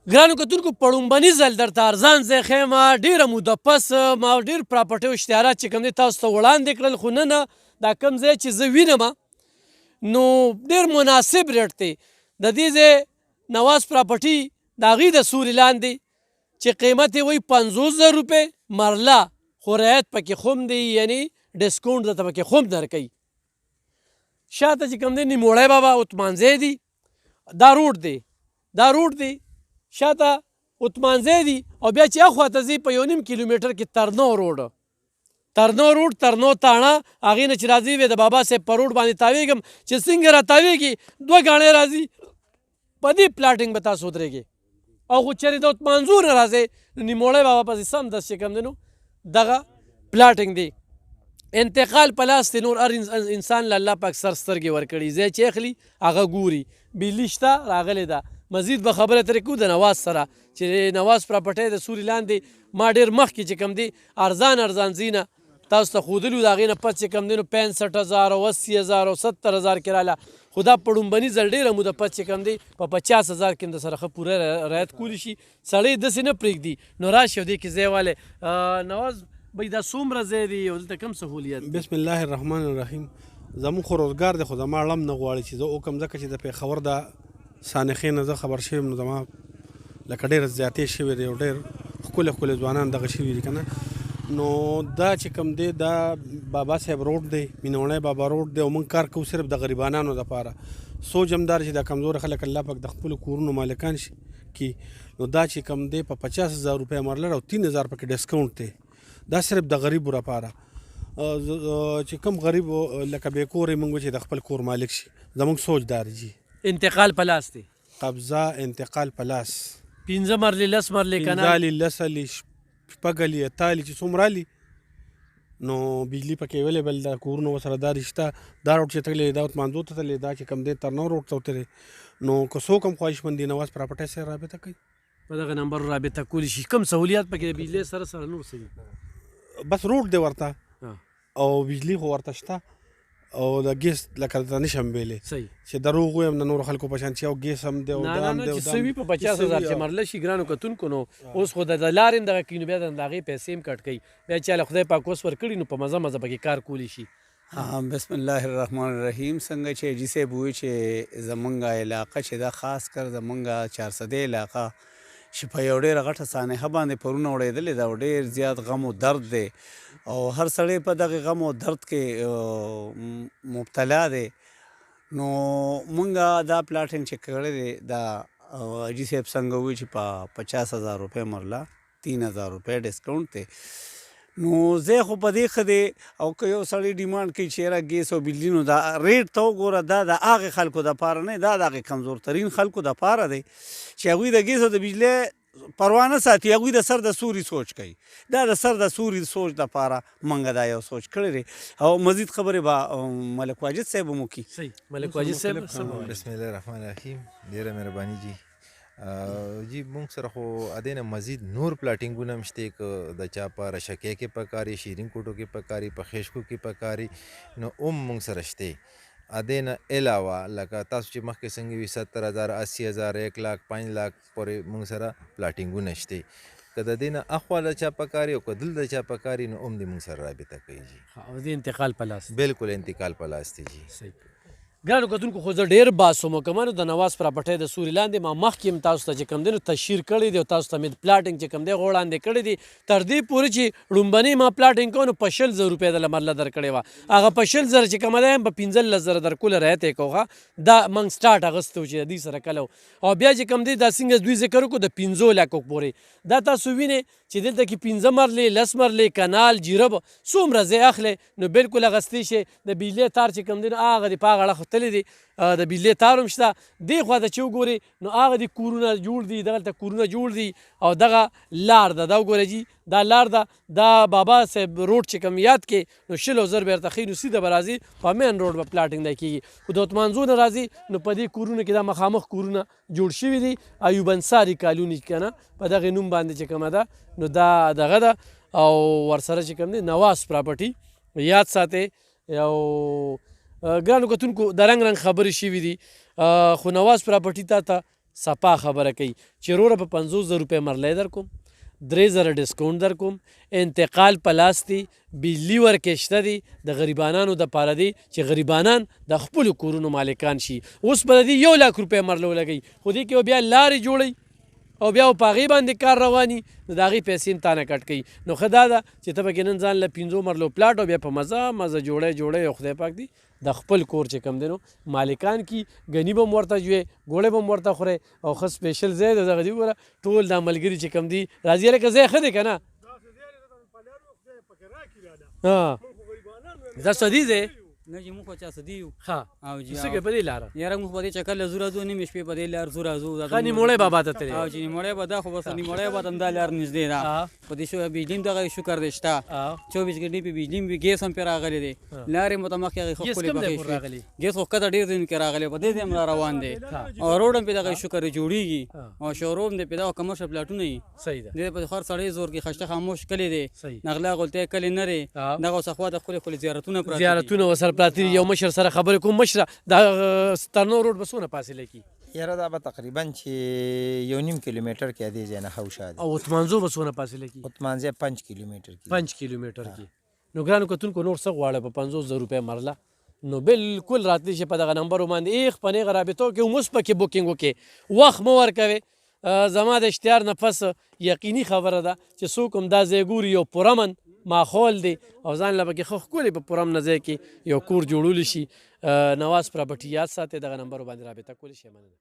ګرانو کتونکو په لومبني ځل درته ارزان ځای ښیم ډېره موده پس ما ډېر پراپرټۍ او اشتهارات چې کوم دی تاسو ته وړاندې کړل خو نن دا کوم ځای چې زه وینم نو ډېر مناسب ریټ دی د دې ځای نواز پراپرټي د هغې د سوري لاندې چې قیمت یې وایي 50,000 روپۍ مرله خو رعایت پکې خوم دی یعنی ډسکاونټ درته پکې خوم درکوي شاته چې کوم دی نیموړی بابا اتمانځی دی دا روډ دی شاته اتمانځی دی او بیا چې اخواته ځې په 1.5 کیلومیټر کې ترنو روډ ترنو تاڼه هغې نه چې راځي وې د بابا صاحب په روډ باندې تاویږم چې څنګه را تاویږي 2 ګاڼې راځي په دې پلاټینګ به تاسو ودرېږئ او خو چېرې د اتمانځور نه راځئ نو نیموړی بابا پسې سمدست چې کوم دی نو دغه پلاټینګ دی انتقال په لاس دی نور هر انسان له الله پاک سر سترګې ورکړي ځای چې اخلي هغه ګوري بجلي شته راغلی ده مزید به خبره ترې کوو د نواز سره چې نواز پراپرټۍ د سوري لاندې ما ډېر مخکې چې کوم دی ارزان ځایونه تاسو ته ښودلي وو د هغې نه پس چې کوم دی نو 65,000 او 80,000 او 70,000 کې راله خو دا په ړومبني ځل ډېره موده پس چې کوم دی په 50,000 کې هم د سره ښه پوره رعایت کولی شي سړی داسې نه پرېږدي نو راشي او دې کې ځای والی نواز بھئی دا څومره ځای دی او دلته کوم سهولیت بسم الله الرحمن الرحیم زموږ خو روزګار دی خو زما اړم نه غواړي چې زه وکړم ځکه چې د پېښور د سانخې نه زه خبر شوی نو زما لکه ډېر زیاتې شوې دی او ډېر ښکلي ځوانان دغه شوي دي که نه نو دا چې کوم دی دا بابا صاحب روډ دی مینوړی بابا روډ دی او موږ کار کوو صرف د غریبانانو دپاره سوچ هم دا چې دا کمزوره خلک الله پاک د خپلو کورونو مالکان شي کی نو دا چې کوم دی په 50,000 روپۍ مرلر او 3,000 پکې ډسکاونټ دی دا صرف د غریبو لپاره چې کوم غریب لکه بې کورې موږ چې د خپل کور مالک شي زموږ سوچ دا دی انتقال په لاس دی قبضه انتقال په لاس 15 مرلې 10 مرلې که نه 15 10 شپږلي اتالي چې څومره لي نو بجلي پکې اویلیبل ده کورونه ورسره دا رشته دا روډ چې تللی دا اتمانځو ته تللی دا چې کوم دی ترنو روډ ته وتلی نو که څوک هم خواهشمند دي نواز پراپرټۍ سره رابطه کوي په دغه نمبر رابطه کولی شي کوم سهولیات پکې د بجلۍ سره نور څه دي بس روډ دی ورته او بجلي خو ورته شته او د ګیس لکه ته نشم ویلی چې دروغ ویم د نورو خلکو په شان چې او ګیس هم دی او دا هم دی چې څه وي په 50,000 چې مرله شي ګرانو کتونکو نو اوس خو د لارې هم دغه کوي نو بیا د هغې پیسې هم کټ کوي بیا چې هله خدای پاک اوس ورکړي نو په مزه پکې کار کولی شي بسم الله الرحمن الرحیم څنګه چې حاجي صاحب ووایي چې زمونږ علاقه چې دا خاص کر زمونږ 400 علاقه چې په یو ډېره غټه سانحه باندې پرونه وړېدلې ده او ډېر زیات غم و درد دی او هر سړی په دغه غم او درد کې مبتلا دی نو مونږ دا پلاټینګ چې کړی دی دا حاجي صاحب څنګه ووایي چې په 50,000 روپۍ مرله 3,000 روپۍ ډسکاونټ دی نو ځای خو په دې ښه دی او که یو سړی ډیمانډ کوي چې یاره ګیس او بجلي نو دا ریټ ته وګوره دا د هغې خلکو دپاره نه دا د هغې کمزورترین خلکو دپاره دی چې هغوی د ګیس او د بجلۍ پروا نه ساتي هغوی د سر د سوري سوچ کوي دا د سر د سوري سوچ دپاره موږ دا یو سوچ کړی دی او مزید خبرې به ملک واجد صاحب هم وکړي ملک واجد صاحب بسم الله الرحمن الرحیم ډېره مهرباني جی جی مونږ سره خو ادې نه مزید نور پلاټینګونه هم شته که د چا په رشکې کې پکاري شیرین کوټو کې پکاري په خیشکو کې پکاري نو هم مونږ سره شته ادې نه علاوه لکه تاسو چې مخکې څنګه وي 70,000 80,000 1 लाख 5 लाख پورې مونږ سره پلاټینګونه شته که د دې نه اخوا له چا پکاري او که دلته چا پکاري نو هم دې مونږ سره رابطه کوي جي انتقال په لاس بالکل انتقال په لاس دی جي ګرانو کتونکو خو زه ډېر باسم که د نواز پراپرټۍ د سوري لاندې ما مخکې هم تاسو ته چې کوم دی نو تشهیر کړی دی او تاسو ته مې پلاټینګ چې کوم دی هغه وړاندې کړی دی تر دې پورې چې ړومبنۍ ما پلاټینګ کوو نو په 100,000 روپۍ دله مرله درکړې وه هغه په 100,000 چې کومه دی په 15,000 درکوله رعایت یې کوو دا موږ سټارټ اخیستی و چې د دوی سره کله او بیا چې کوم دی دا څنګه دوی ذکر وکړو د 15 لکو پورې دا تاسو وینئ چې دلته کې 15 مرلې 10 مرلې کنال جیرب څومره ځای اخلی نو بالکل اخیستی شي د بجلۍ تار چې کوم دی نو هغه د په هغه اړخ تللی دی د بجلۍ تار هم شته دې خوا ته چې وګورې نو هغه د کورونه جوړ دي دغلته کورونه جوړ دي او دغه لار ده دا وګوره جي دا لار ده دا بابا صاحب روډ چې کوم یاد کې نو 100,000 به ورته ښیي نو سیده به راځي په مین روډ به پلاټینګ دی کېږي خو د اتمانځو نه راځي نو په دې کورونو کې دا مخامخ کورونه جوړ شوي دي ایوب انصاري کالوني که نه په دغې نوم باندې چې کومه ده نو دا دغه ده او ورسره چې کوم دی نواز پراپرټي یاد ساتئ او ګرانو کتونکو د رنګ خبرې شوي دي خو نواز پراپرټي تا ته صفا خبره کوي چې وروره په 50,000 روپۍ مرلی در کوم 3,000 ډسکاونټ در کوم انتقال په لاس دی بجلی ورکې شته دی د غریبانانو دپاره دی چې غریبانان د خپلو کورونو مالکان شي. اوس به د دې 1 لاک روپۍ مرله ولګوي خو دې کې بیا لارې جوړوي او بیا په هغې باندې کار رواني نو د هغې پیسې هم تانه کټ کوي. نو ښه دا ده چې ته پکې نن ځان له 5 مرلو پلاټ او بیا په مزه جوړی او خدای پاک دی د خپل کور چې کوم دی نو مالکان کی ګني به هم ورته جوې ګوړې به هم ورته خورئ او ښه سپیشل ځای دی دغه دي ګوره ټول دا ملګري چې کوم دي راځي هلکه ځای ښه دی که نه دا سدي ځای نه چې موږ خو چا څه دیو ښه او جی څه کوې په دې لاره یاره موږ په دې چکر له زوره ځو نیمې شپې په دې لار زوره ځو ښه نیموړی بابا ته تللی او چې نیموړی به دا خو بس نیموړی به همدا لار نږدې ده په دې بجلي هم دغه شکر دی شته 24 ګنټې پې بجلي هم وي ګیس هم پرې راغلی دی لارې مو ته مخکې هغې ښه ښکلې پخې شوې ګیس خو ښکته ډېر ځایونو کې راغلی په دې ځای هم را روان دی او روډ هم پې دغه شکر جوړېږي او شوروم دی پې دغه کمرشل پلاټونه وي صحیح ده دې په هر سړی زور کې خشته خاموش کلی دی نغله غلطۍ کلی نه دی دغه اوس اخوا د ښکلې ښکلې زیارتونه پراته زیارتونه ورسره پراته دي. یو مشر سره خبرې کوم مشره دا سترنو روډ به څونه فاصله کي یاره دا به تقریبا چې 1.5 کیلومتر کې دی ځای نه حوشا دی او اتمانزو به څونه فاصله کي اتمانځه 5 کیلومتر کې 5 کیلومتر کې. نو ګرانو کتونکو نور څه غواړه په 50,000 روپۍ مرله نو بالکل راتلی شي په دغه نمبرو باندې ایخ په نیغه رابطو کې اوس پکې بوکینګ وکړې وخت مه ورکوې زما د اشتهار نه پس یقیني خبره ده چې څوک هم دا ځای ګوري یو پرامن ماحول دی او ځان له پکې ښه ښکلې په پرامن ځای کې یو کور جوړولی شي. نواز پراپرټي یاد ساتئ دغه نمبرو باندې رابطه کولی شي. مننه.